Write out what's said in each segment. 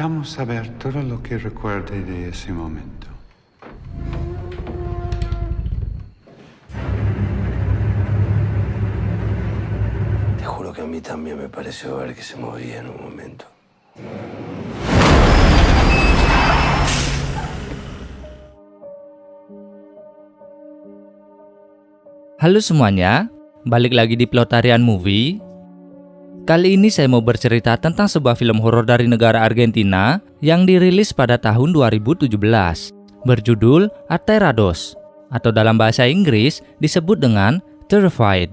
Necesitamos saber todo lo que recuerde de ese momento. Te juro que a mí también me pareció ver que se movía en un momento. Halo semuanya, balik lagi di Plotarian Movie. Kali ini saya mau bercerita tentang sebuah film horor dari negara Argentina yang dirilis pada tahun 2017, berjudul Aterrados, atau dalam bahasa Inggris disebut dengan Terrified.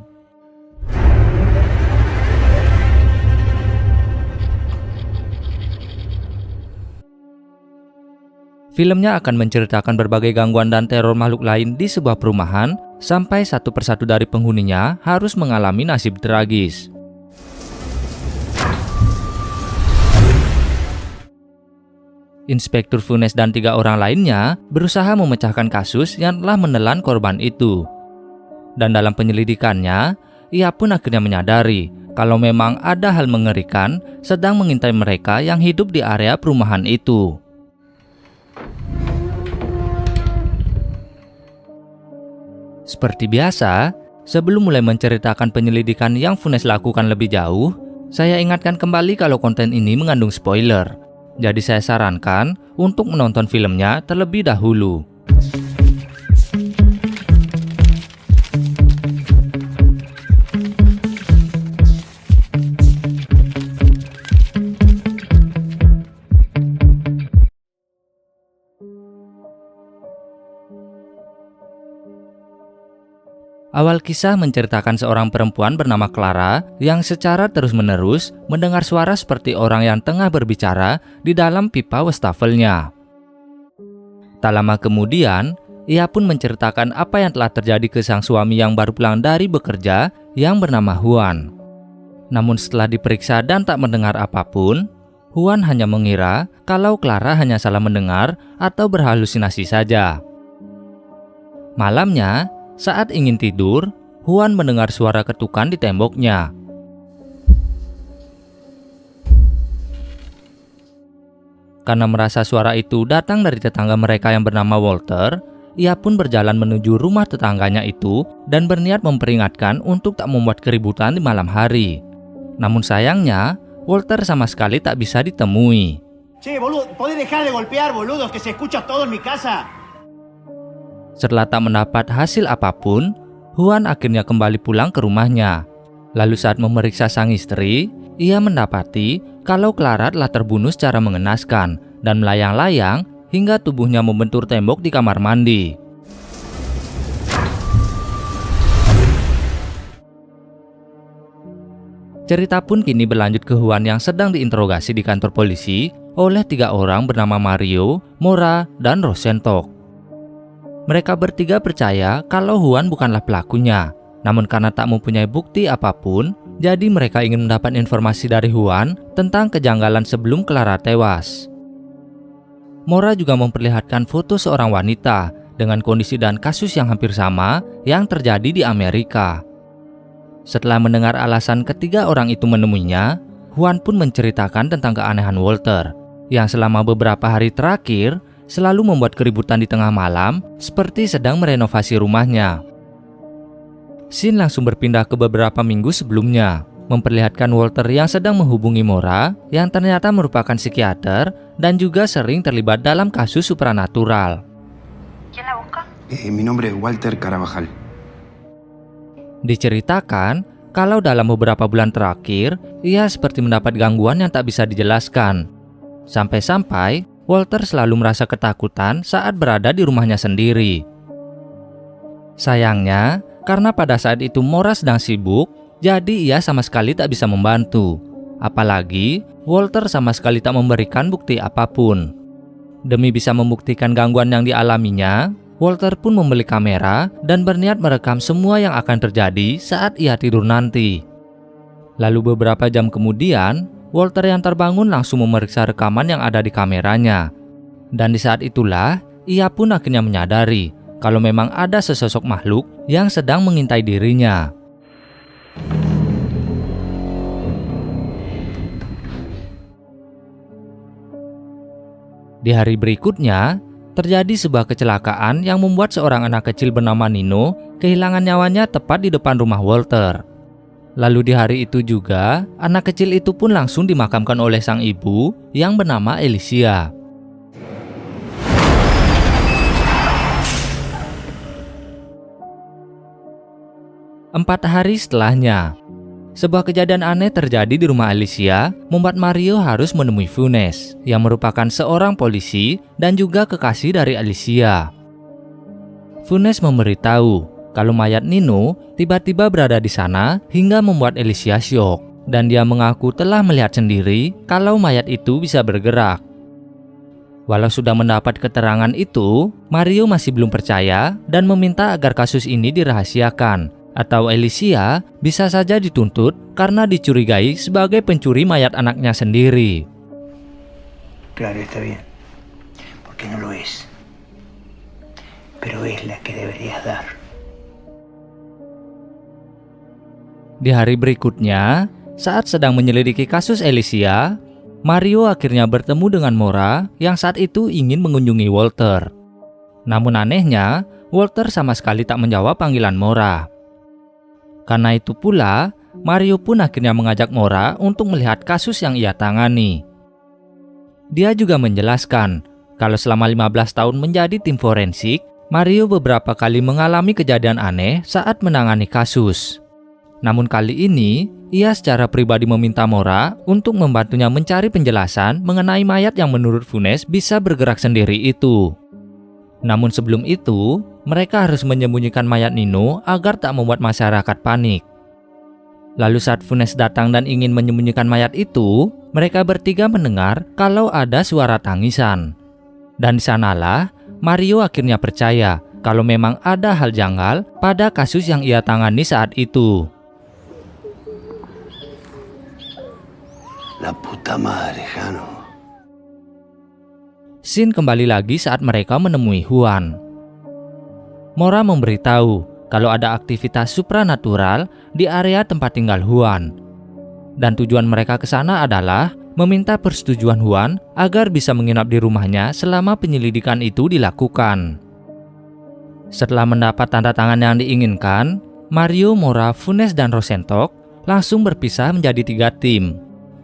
Filmnya akan menceritakan berbagai gangguan dan teror makhluk lain di sebuah perumahan, sampai satu persatu dari penghuninya harus mengalami nasib tragis. Inspektur Funes dan 3 orang lainnya berusaha memecahkan kasus yang telah menelan korban itu. Dan dalam penyelidikannya, ia pun akhirnya menyadari kalau memang ada hal mengerikan sedang mengintai mereka yang hidup di area perumahan itu. Seperti biasa, sebelum mulai menceritakan penyelidikan yang Funes lakukan lebih jauh, saya ingatkan kembali kalau konten ini mengandung spoiler. Jadi saya sarankan untuk menonton filmnya terlebih dahulu. Awal kisah menceritakan seorang perempuan bernama Clara yang secara terus-menerus mendengar suara seperti orang yang tengah berbicara di dalam pipa wastafelnya. Tak lama kemudian, ia pun menceritakan apa yang telah terjadi ke sang suami yang baru pulang dari bekerja yang bernama Juan. Namun setelah diperiksa dan tak mendengar apapun, Juan hanya mengira kalau Clara hanya salah mendengar atau berhalusinasi saja. Malamnya, saat ingin tidur, Juan mendengar suara ketukan di temboknya. Karena merasa suara itu datang dari tetangga mereka yang bernama Walter, ia pun berjalan menuju rumah tetangganya itu dan berniat memperingatkan untuk tak membuat keributan di malam hari. Namun sayangnya, Walter sama sekali tak bisa ditemui. Che, boludo, ¿podés dejar de golpear, boludos, que se escucha todo en mi casa? Setelah tak mendapat hasil apapun, Juan akhirnya kembali pulang ke rumahnya. Lalu saat memeriksa sang istri, ia mendapati kalau Clara telah terbunuh secara mengenaskan dan melayang-layang hingga tubuhnya membentur tembok di kamar mandi. Cerita pun kini berlanjut ke Juan yang sedang diinterogasi di kantor polisi oleh 3 orang bernama Mario, Mora, dan Rosentok. Mereka bertiga percaya kalau Juan bukanlah pelakunya. Namun karena tak mempunyai bukti apapun, jadi mereka ingin mendapat informasi dari Juan tentang kejanggalan sebelum Clara tewas. Mora juga memperlihatkan foto seorang wanita dengan kondisi dan kasus yang hampir sama yang terjadi di Amerika. Setelah mendengar alasan ketiga orang itu menemuinya, Juan pun menceritakan tentang keanehan Walter, yang selama beberapa hari terakhir selalu membuat keributan di tengah malam seperti sedang merenovasi rumahnya. Scene langsung berpindah ke beberapa minggu sebelumnya, memperlihatkan Walter yang sedang menghubungi Mora yang ternyata merupakan psikiater dan juga sering terlibat dalam kasus supranatural. ¿Quién la busca? Mi nombre es Walter Carabajal. Diceritakan kalau dalam beberapa bulan terakhir, ia seperti mendapat gangguan yang tak bisa dijelaskan. Sampai-sampai Walter selalu merasa ketakutan saat berada di rumahnya sendiri. Sayangnya, karena pada saat itu Mora sedang sibuk, jadi ia sama sekali tak bisa membantu. Apalagi, Walter sama sekali tak memberikan bukti apapun. Demi bisa membuktikan gangguan yang dialaminya, Walter pun membeli kamera dan berniat merekam semua yang akan terjadi saat ia tidur nanti. Lalu beberapa jam kemudian, Walter yang terbangun langsung memeriksa rekaman yang ada di kameranya. Dan di saat itulah, ia pun akhirnya menyadari kalau memang ada sesosok makhluk yang sedang mengintai dirinya. Di hari berikutnya, terjadi sebuah kecelakaan yang membuat seorang anak kecil bernama Nino kehilangan nyawanya tepat di depan rumah Walter. Lalu di hari itu juga, anak kecil itu pun langsung dimakamkan oleh sang ibu yang bernama Alicia. Empat hari setelahnya, sebuah kejadian aneh terjadi di rumah Alicia, membuat Mario harus menemui Funes, yang merupakan seorang polisi dan juga kekasih dari Alicia. Funes memberitahu kalau mayat Nino tiba-tiba berada di sana hingga membuat Alicia syok, dan dia mengaku telah melihat sendiri kalau mayat itu bisa bergerak. Walau sudah mendapat keterangan itu, Mario masih belum percaya dan meminta agar kasus ini dirahasiakan, atau Alicia bisa saja dituntut karena dicurigai sebagai pencuri mayat anaknya sendiri. Claro, está bien, porque no lo es, pero es la que deberías dar. Di hari berikutnya, saat sedang menyelidiki kasus Alicia, Mario akhirnya bertemu dengan Mora yang saat itu ingin mengunjungi Walter. Namun anehnya, Walter sama sekali tak menjawab panggilan Mora. Karena itu pula, Mario pun akhirnya mengajak Mora untuk melihat kasus yang ia tangani. Dia juga menjelaskan kalau selama 15 tahun menjadi tim forensik, Mario beberapa kali mengalami kejadian aneh saat menangani kasus. Namun kali ini, ia secara pribadi meminta Mora untuk membantunya mencari penjelasan mengenai mayat yang menurut Funes bisa bergerak sendiri itu. Namun sebelum itu, mereka harus menyembunyikan mayat Nino agar tak membuat masyarakat panik. Lalu saat Funes datang dan ingin menyembunyikan mayat itu, mereka bertiga mendengar kalau ada suara tangisan. Dan di sanalah, Mario akhirnya percaya kalau memang ada hal janggal pada kasus yang ia tangani saat itu. La puta madre, Jano. Scene kembali lagi saat mereka menemui Juan. Mora memberitahu kalau ada aktivitas supranatural di area tempat tinggal Juan. Dan tujuan mereka ke sana adalah meminta persetujuan Juan agar bisa menginap di rumahnya selama penyelidikan itu dilakukan. Setelah mendapat tanda tangan yang diinginkan, Mario, Mora, Funes, dan Rosentok langsung berpisah menjadi 3 tim,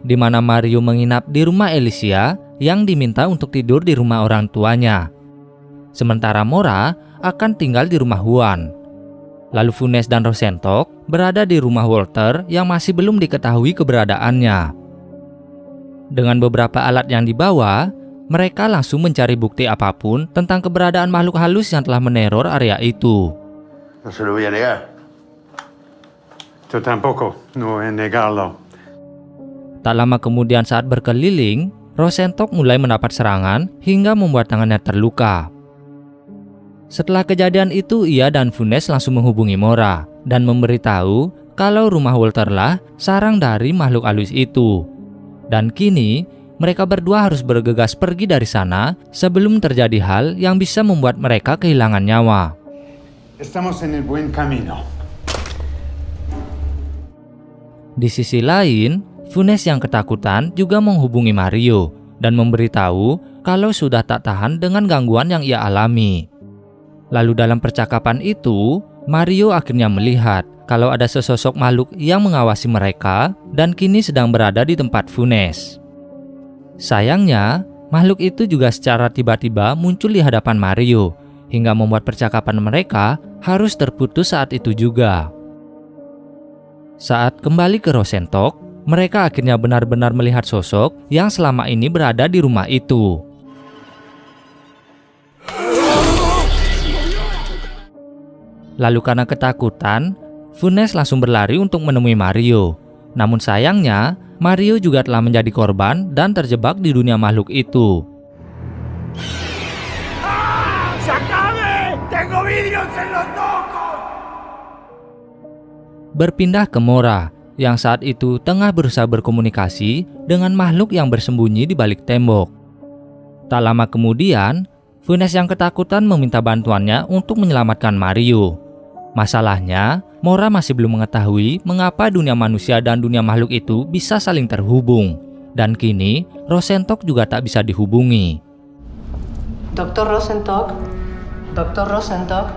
di mana Mario menginap di rumah Alicia yang diminta untuk tidur di rumah orang tuanya. Sementara Mora akan tinggal di rumah Juan. Lalu Funes dan Rosentok berada di rumah Walter yang masih belum diketahui keberadaannya. Dengan beberapa alat yang dibawa, mereka langsung mencari bukti apapun tentang keberadaan makhluk halus yang telah meneror area itu. No se lo voy a negar. Yo tampoco, no voy a negarlo. Tak lama kemudian saat berkeliling, Rosentok mulai mendapat serangan hingga membuat tangannya terluka. Setelah kejadian itu, ia dan Funes langsung menghubungi Mora dan memberitahu kalau rumah Walter lah sarang dari makhluk halus itu. Dan kini, mereka berdua harus bergegas pergi dari sana sebelum terjadi hal yang bisa membuat mereka kehilangan nyawa. Estamos en el buen camino. Di sisi lain, Funes yang ketakutan juga menghubungi Mario dan memberitahu kalau sudah tak tahan dengan gangguan yang ia alami. Lalu dalam percakapan itu, Mario akhirnya melihat kalau ada sesosok makhluk yang mengawasi mereka dan kini sedang berada di tempat Funes. Sayangnya, makhluk itu juga secara tiba-tiba muncul di hadapan Mario hingga membuat percakapan mereka harus terputus saat itu juga. Saat kembali ke Rosentok, mereka akhirnya benar-benar melihat sosok yang selama ini berada di rumah itu. Lalu karena ketakutan, Funes langsung berlari untuk menemui Mario. Namun sayangnya, Mario juga telah menjadi korban dan terjebak di dunia makhluk itu. Berpindah ke Mora, yang saat itu tengah berusaha berkomunikasi dengan makhluk yang bersembunyi di balik tembok. Tak lama kemudian, Funes yang ketakutan meminta bantuannya untuk menyelamatkan Mario. Masalahnya, Mora masih belum mengetahui mengapa dunia manusia dan dunia makhluk itu bisa saling terhubung. Dan kini, Rosentok juga tak bisa dihubungi. Dr. Rosenstock. Dr. Rosenstock.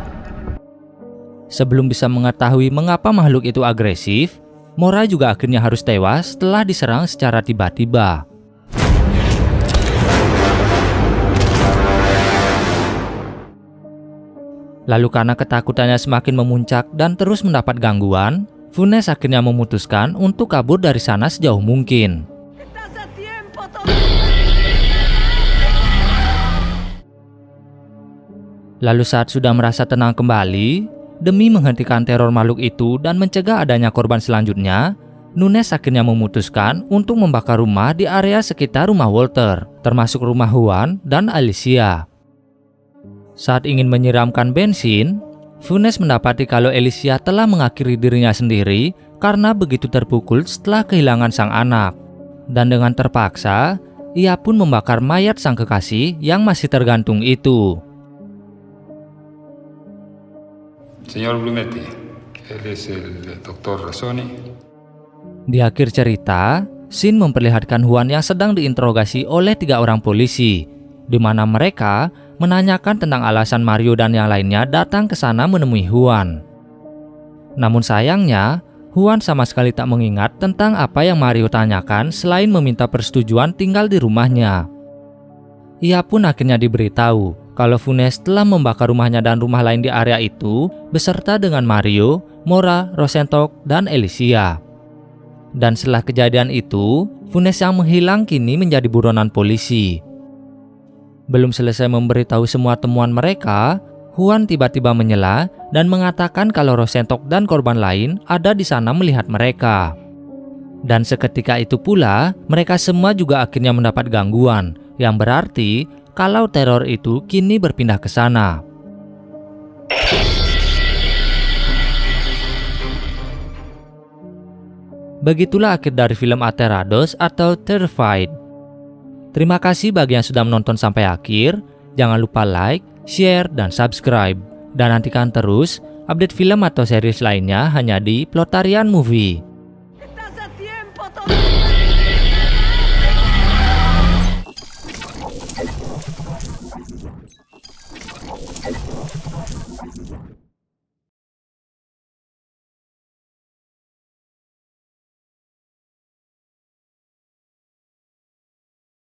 Sebelum bisa mengetahui mengapa makhluk itu agresif, Mora juga akhirnya harus tewas setelah diserang secara tiba-tiba. Lalu karena ketakutannya semakin memuncak dan terus mendapat gangguan, Funes akhirnya memutuskan untuk kabur dari sana sejauh mungkin. Lalu saat sudah merasa tenang kembali, demi menghentikan teror makhluk itu dan mencegah adanya korban selanjutnya, Nunes akhirnya memutuskan untuk membakar rumah di area sekitar rumah Walter, termasuk rumah Juan dan Alicia. Saat ingin menyiramkan bensin, Funes mendapati kalau Alicia telah mengakhiri dirinya sendiri karena begitu terpukul setelah kehilangan sang anak. Dan dengan terpaksa, ia pun membakar mayat sang kekasih yang masih tergantung itu. Señor Blumetti, él es el Dr. Razzoni. Di akhir cerita, Sin memperlihatkan Juan yang sedang diinterogasi oleh 3 orang polisi, di mana mereka menanyakan tentang alasan Mario dan yang lainnya datang ke sana menemui Juan. Namun sayangnya, Juan sama sekali tak mengingat tentang apa yang Mario tanyakan selain meminta persetujuan tinggal di rumahnya. Ia pun akhirnya diberitahu kalau Funes telah membakar rumahnya dan rumah lain di area itu beserta dengan Mario, Mora, Rosenstock, dan Alicia. Dan setelah kejadian itu, Funes yang menghilang kini menjadi buronan polisi. Belum selesai memberitahu semua temuan mereka, Juan tiba-tiba menyela dan mengatakan kalau Rosenstock dan korban lain ada di sana melihat mereka. Dan seketika itu pula, mereka semua juga akhirnya mendapat gangguan, yang berarti kalau teror itu kini berpindah ke sana. Begitulah akhir dari film Aterrados atau Terrified. Terima kasih bagi yang sudah menonton sampai akhir. Jangan lupa like, share, dan subscribe. Dan nantikan terus update film atau series lainnya hanya di Plotarian Movie.